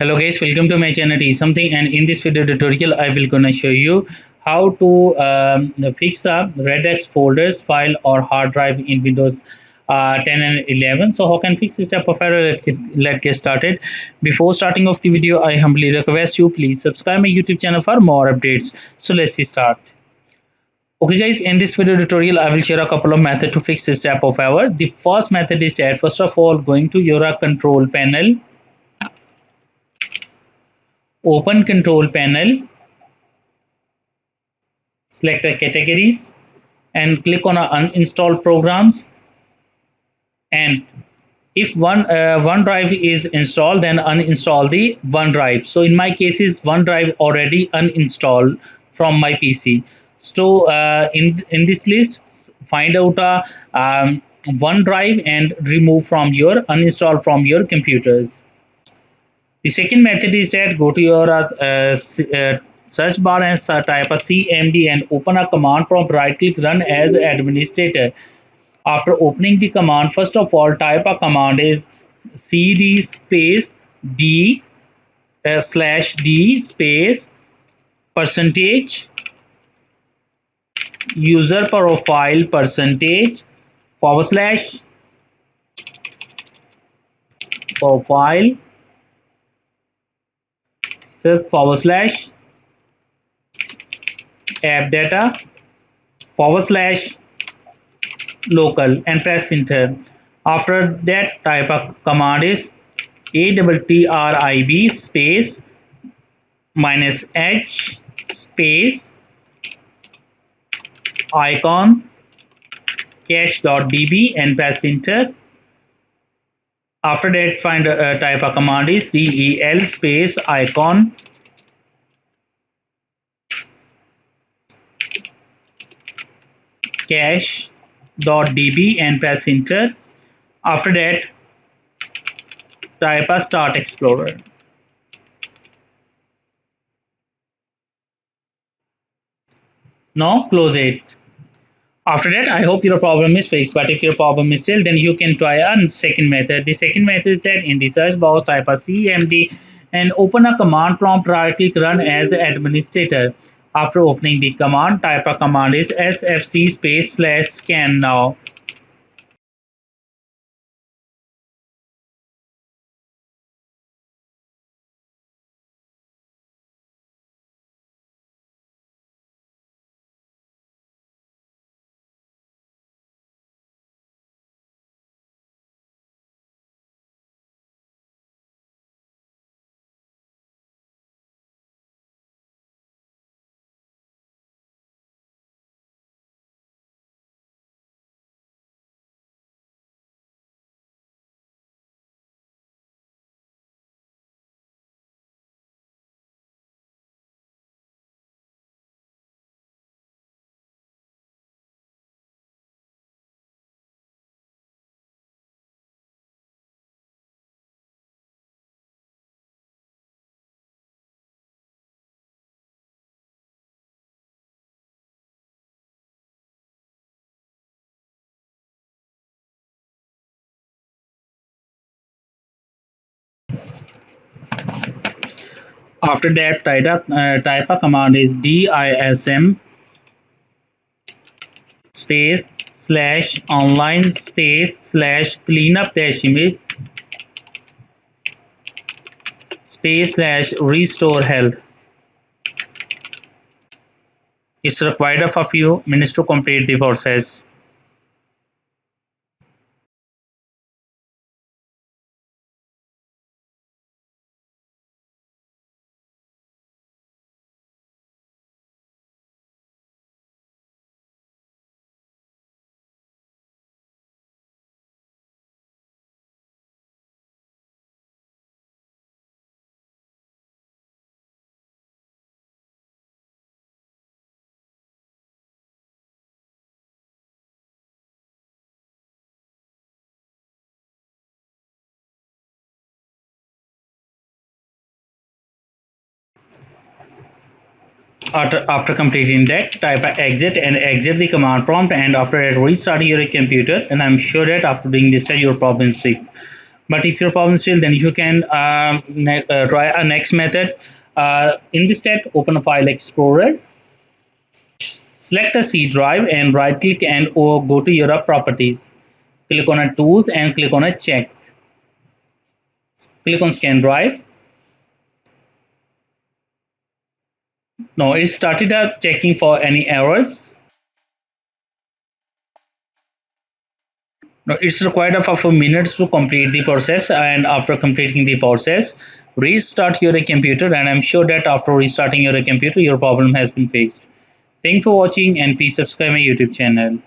Hello guys, welcome to my channel T something, and in this video tutorial I will gonna show you how to fix a regex folders file or hard drive in Windows 10 and 11. So how can fix this type of error? Let's get started. Before starting off the video, I humbly request you please subscribe my YouTube channel for more updates. So let's start. Okay guys, in this video tutorial I will share a couple of methods to fix this type of error. The first method is that first of all going to your control panel, open control panel, select the categories and click on uninstall programs. And if OneDrive is installed, then uninstall the OneDrive. So in my case is OneDrive already uninstalled from my PC. So in this list, find out a OneDrive and remove from your uninstall from your computers. The second method is that go to your search bar and type a CMD and open a command prompt, right click, run as administrator. After opening the command, first of all type a command is cd space d slash d space percentage user profile percentage forward slash profile forward slash app data forward slash local and press enter. After that type of command is ATTRIB space minus H space icon cache.db and press enter. After that find type of command is del space icon cache.db and press enter. After that type a start explorer. Now close it. After that, I hope your problem is fixed, but if your problem is still, then you can try a second method. The second method is that in the search box type a CMD and open a command prompt, right click, run as administrator. After opening the command, type a command is sfc space slash scan now. After that, type a command is dism space slash online space slash cleanup dash image space slash restore health. It's required of a few minutes to complete the process. After completing that, type exit and exit the command prompt, and after that restart your computer, and I'm sure that after doing this your problem is fixed. But if your problem still, then you can try a next method. In this step, open a file explorer, select a C drive and right click and or go to your properties. Click on a tools and click on a check. Click on scan drive. Now it started checking for any errors. Now it's required of a few minutes to complete the process, and after completing the process, restart your computer, and I'm sure that after restarting your computer, your problem has been fixed. Thank you for watching and please subscribe my YouTube channel.